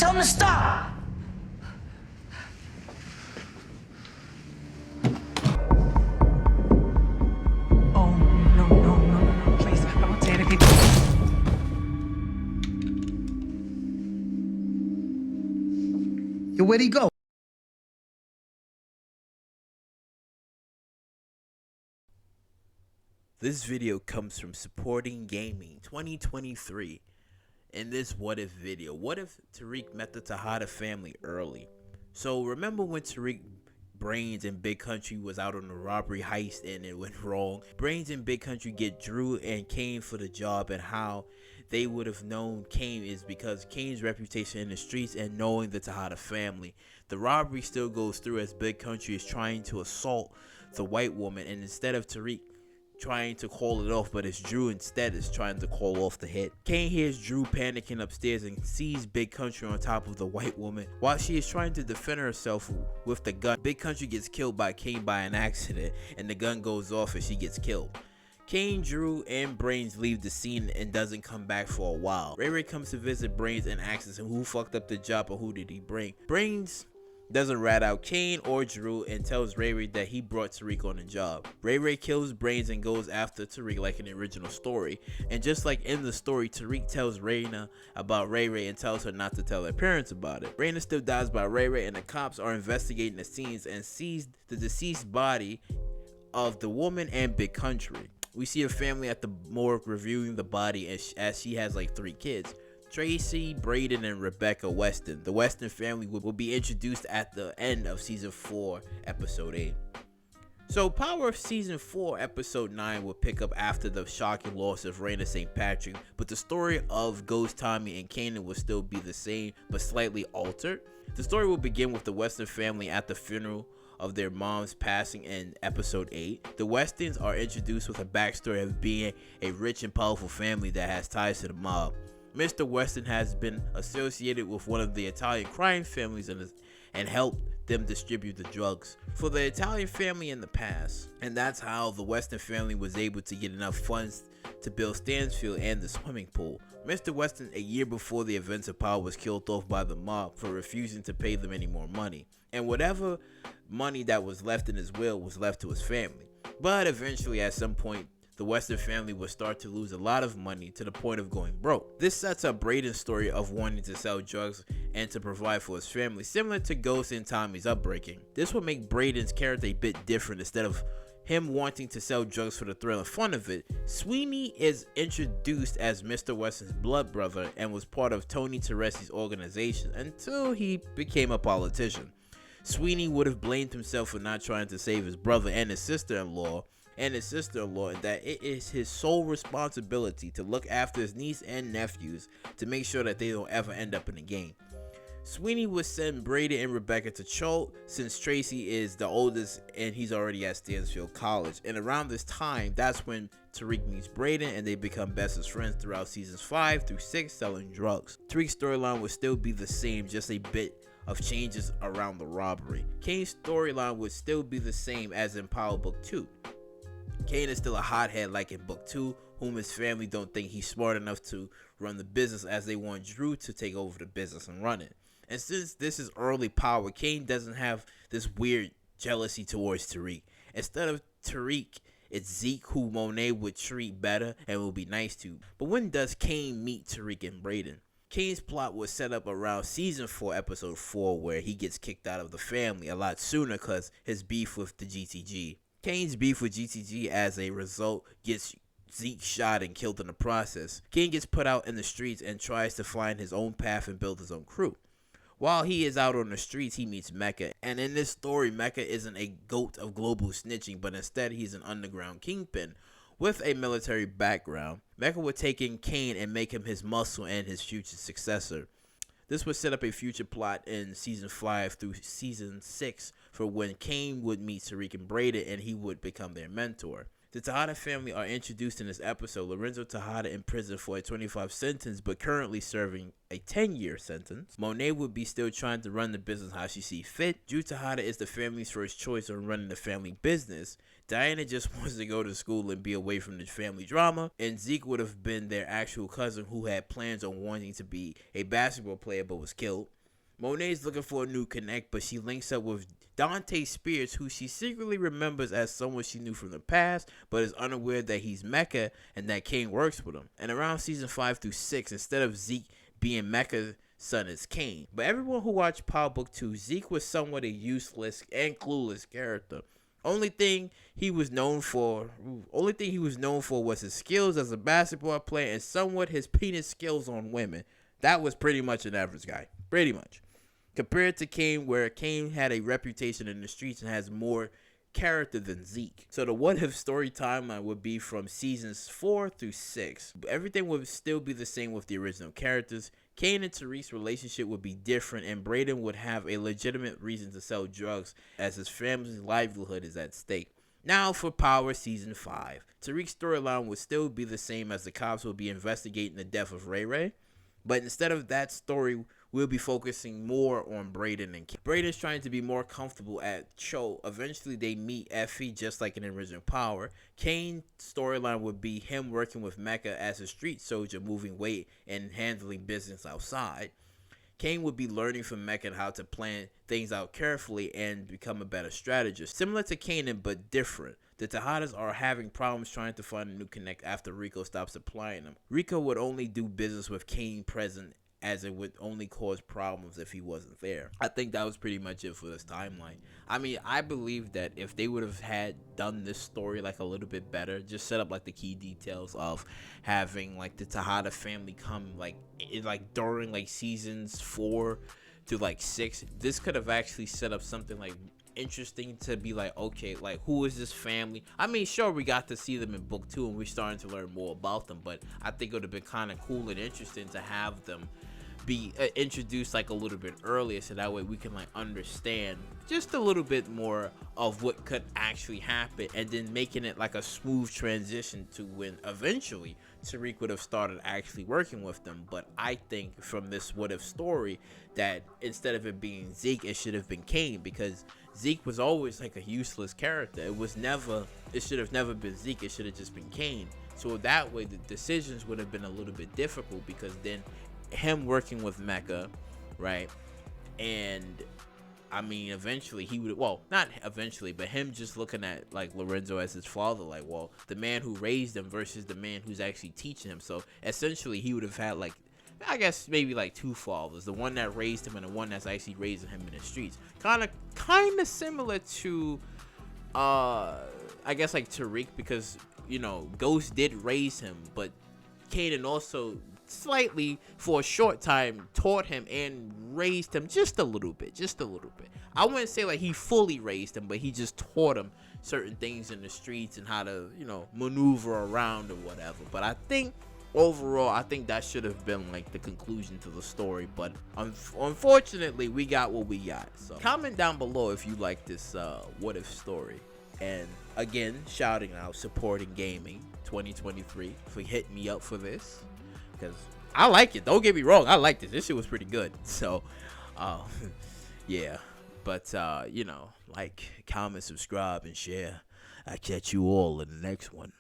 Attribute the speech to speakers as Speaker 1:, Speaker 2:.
Speaker 1: Tell him to stop! Oh, no, please. I want Tana to be...
Speaker 2: Yo, where'd he go?
Speaker 3: This video comes from Supporting Gaming 2023. In this what if video, what if Tariq met the Tejada family early? So remember when Tariq, Brains, and Big Country was out on the robbery heist and it went wrong? Brains and Big Country get Drew and Kane for the job, and how they would have known Kane is because Kane's reputation in the streets and knowing the Tejada family. The robbery still goes through as Big Country is trying to assault the white woman, and instead of Tariq trying to call it off, but it's Drew instead is trying to call off the hit. Kane hears Drew panicking upstairs and sees Big Country on top of the white woman. While she is trying to defend herself with the gun, Big Country gets killed by Kane by an accident, and the gun goes off and she gets killed. Kane, Drew, and Brains leave the scene and doesn't come back for a while. Ray Ray comes to visit Brains and asks him who fucked up the job or who did he bring. Brains doesn't rat out Kane or Drew and tells Ray Ray that he brought Tariq on the job. Ray Ray kills Brains and goes after Tariq like in the original story. And just like in the story, Tariq tells Raina about Ray Ray and tells her not to tell her parents about it. Raina still dies by Ray Ray, and the cops are investigating the scenes and sees the deceased body of the woman and Big Country. We see a family at the morgue reviewing the body as she has like 3 kids. Tracy, Braden, and Rebecca Weston. The Weston family will be introduced at the end of season 4, episode 8. So Power of season 4, episode 9 will pick up after the shocking loss of Raina St. Patrick, but the story of Ghost Tommy and Kanan will still be the same but slightly altered. The story will begin with the Weston family at the funeral of their mom's passing in episode 8. The Westons are introduced with a backstory of being a rich and powerful family that has ties to the mob. Mr. Weston has been associated with one of the Italian crime families and helped them distribute the drugs for the Italian family in the past. And that's how the Weston family was able to get enough funds to build Stansfield and the swimming pool. Mr. Weston, a year before the events of Power, was killed off by the mob for refusing to pay them any more money. And whatever money that was left in his will was left to his family. But eventually, at some point, the Weston family will start to lose a lot of money to the point of going broke. This sets up Braden's story of wanting to sell drugs and to provide for his family, similar to Ghost and Tommy's upbreaking. This will make Braden's character a bit different. Instead of him wanting to sell drugs for the thrill and fun of it, Sweeney is introduced as Mr. Weston's blood brother and was part of Tony Terseri's organization until he became a politician. Sweeney would have blamed himself for not trying to save his brother and his sister-in-law, and that it is his sole responsibility to look after his niece and nephews to make sure that they don't ever end up in the game. Sweeney would send Brady and Rebecca to Choate since Tracy is the oldest and he's already at Stansfield College. And around this time, that's when Tariq meets Braden and they become bestest friends throughout seasons 5 through 6 selling drugs. Tariq's storyline would still be the same, just a bit of changes around the robbery. Kane's storyline would still be the same as in Power Book 2. Kane is still a hothead like in Book 2, whom his family don't think he's smart enough to run the business, as they want Drew to take over the business and run it. And since this is early Power, Kane doesn't have this weird jealousy towards Tariq. Instead of Tariq, it's Zeke, who Monet would treat better and will be nice to. But when does Kane meet Tariq and Braden? Kane's plot was set up around season 4, episode 4, where he gets kicked out of the family a lot sooner because his beef with the GTG. Kane's beef with GTG as a result gets Zeke shot and killed in the process. Kane gets put out in the streets and tries to find his own path and build his own crew. While he is out on the streets, he meets Mecca, and in this story, Mecca isn't a goat of global snitching, but instead he's an underground kingpin with a military background. Mecca would take in Kane and make him his muscle and his future successor. This would set up a future plot in season 5 through season 6 for when Kane would meet Tariq and Braden and he would become their mentor. The Tejada family are introduced in this episode. Lorenzo Tejada in prison for a 25 sentence, but currently serving a 10-year sentence. Monet would be still trying to run the business how she sees fit. Drew Tejada is the family's first choice on running the family business. Diana just wants to go to school and be away from the family drama. And Zeke would have been their actual cousin who had plans on wanting to be a basketball player but was killed. Monet's looking for a new connect, but she links up with Dante Spears, who she secretly remembers as someone she knew from the past, but is unaware that he's Mecca and that Kane works with him. And around season 5 through 6, instead of Zeke being Mecca's son, is Kane. But everyone who watched Power Book 2, Zeke was somewhat a useless and clueless character. Only thing he was known for was his skills as a basketball player and somewhat his penis skills on women. That was pretty much an average guy. Pretty much. Compared to Kane, where Kane had a reputation in the streets and has more character than Zeke. So the what if story timeline would be from seasons 4 through 6. Everything would still be the same with the original characters. Kane and Tariq's relationship would be different, and Brayden would have a legitimate reason to sell drugs as his family's livelihood is at stake. Now for Power Season 5. Tariq's storyline would still be the same, as the cops will be investigating the death of Ray Ray. But instead of that story, we'll be focusing more on Brayden and Kane. Brayden's trying to be more comfortable at Cho. Eventually, they meet Effie, just like in original Power. Kane's storyline would be him working with Mecca as a street soldier, moving weight and handling business outside. Kane would be learning from Mecca how to plan things out carefully and become a better strategist. Similar to Kanan, but different. The Tejadas are having problems trying to find a new connect after Rico stops supplying them. Rico would only do business with Kane present, as it would only cause problems if he wasn't there. I think that was pretty much it for this timeline. I mean, I believe that if they would have done this story like a little bit better, just set up like the key details of having like the Tejada family come during like seasons 4 to like 6, this could have actually set up something like interesting to be like, okay, like who is this family? I mean, sure, we got to see them in book 2 and we're starting to learn more about them, but I think it would have been kind of cool and interesting to have them be introduced like a little bit earlier, so that way we can like understand just a little bit more of what could actually happen, and then making it like a smooth transition to when eventually Tariq would have started actually working with them. But I think from this what if story that instead of it being Zeke, it should have been Kane, because Zeke was always like a useless character. It should have never been Zeke. It should have just been Kane. So that way the decisions would have been a little bit difficult, because then him working with Mecca, right? And I mean, eventually he would, well, not eventually, but him just looking at like Lorenzo as his father, like, well, the man who raised him versus the man who's actually teaching him. So essentially he would have had like, I guess maybe like 2 fathers, the one that raised him and the one that's actually raising him in the streets. Kind of similar to I guess like Tariq, because you know Ghost did raise him, but Kanan also slightly for a short time taught him and raised him just a little bit. I wouldn't say like he fully raised him, but he just taught him certain things in the streets and how to, you know, maneuver around or whatever. But I think overall, I think that should have been like the conclusion to the story, but unfortunately we got what we got. So comment down below if you like this what if story, and again, shouting out Supporting Gaming 2023 for hitting me up for this, because I like it. Don't get me wrong, I like this. This shit was pretty good. So yeah, but you know, like, comment, subscribe, and share. I catch you all in the next one.